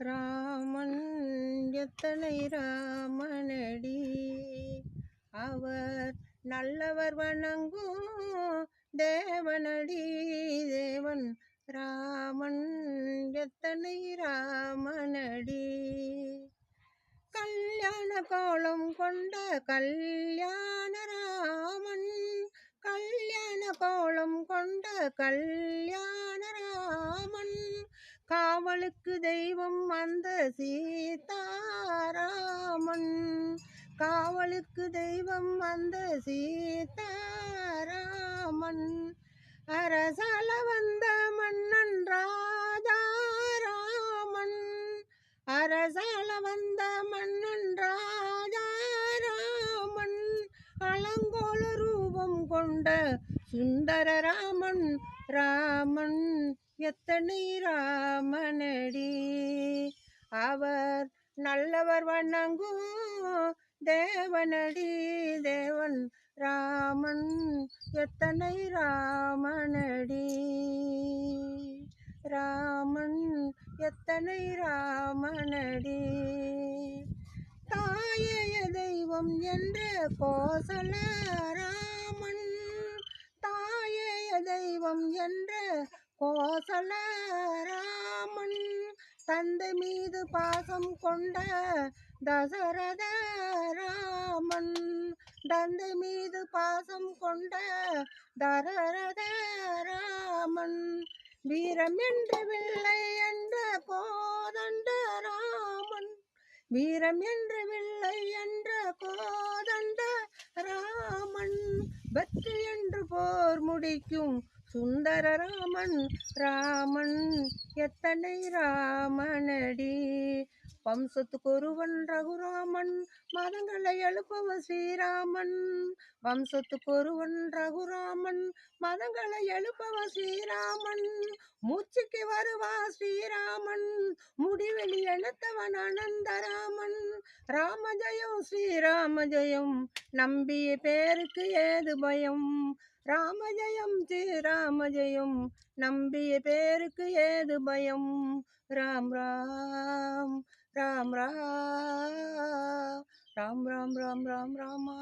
ராமன் எத்தனை ராமனடி, அவர் நல்லவர் வணங்கும் தேவனடி. தேவன் ராமன் எத்தனை ராமனடி. கல்யாண கோலம் கொண்ட கல்யாண ராமன், கல்யாண கோலம் கொண்ட கல்யாண ராமன், காவலுக்கு தெய்வம் அந்த சீதாராமன், காவலுக்கு தெய்வம் அந்த சீதாராமன். அரசால வந்த மன்னன் ராஜாராமன், அரசால வந்த மன்னன் ராஜாராமன், அலங்கோல ரூபம் கொண்ட சுந்தர ராமன். ராமன் எத்தனை ராமனடி, அவர் நல்லவர் வணங்கும் தேவனடி. தேவன் ராமன் எத்தனை ராமனடி, ராமன் எத்தனை ராமனடி. தாயேய தெய்வம் என்ற கோசல ராமன், தாயேய தெய்வம் என்ற கோசல ராமன், தந்தை மீது பாசம் கொண்ட தசரத ராமன், தந்தை மீது பாசம் கொண்ட தசரத ராமன், வீரம் என்று வில்லை என்ற கோதண்ட ராமன், வீரம் என்று வில்லை என்ற கோதண்ட ராமன், வெற்றி என்று போர் முடிக்கும் சுந்தர ராமன். ராமன் எத்தனை ராமனடி, வம்சத்துக்கு ஒருவன் ரகுராமன், மதங்களை எழுப்பவன் ஸ்ரீராமன், வம்சத்துக்கு ஒருவன் ரகுராமன், மதங்களை எழுப்பவன் ஸ்ரீராமன், மூச்சுக்கு வருவா ஸ்ரீராமன், முடிவெளி எழுத்தவன் அனந்தராமன். ராமஜயம் ஸ்ரீராம ஜெயம், நம்பிய பேருக்கு ஏது பயம், ராமஜயம் ஸ்ரீராம ஜெயம், நம்பிய பேருக்கு ஏது பயம். ராம் ராம் ராம் ராம் ராம் ராம் ராம் ராம் ராமா.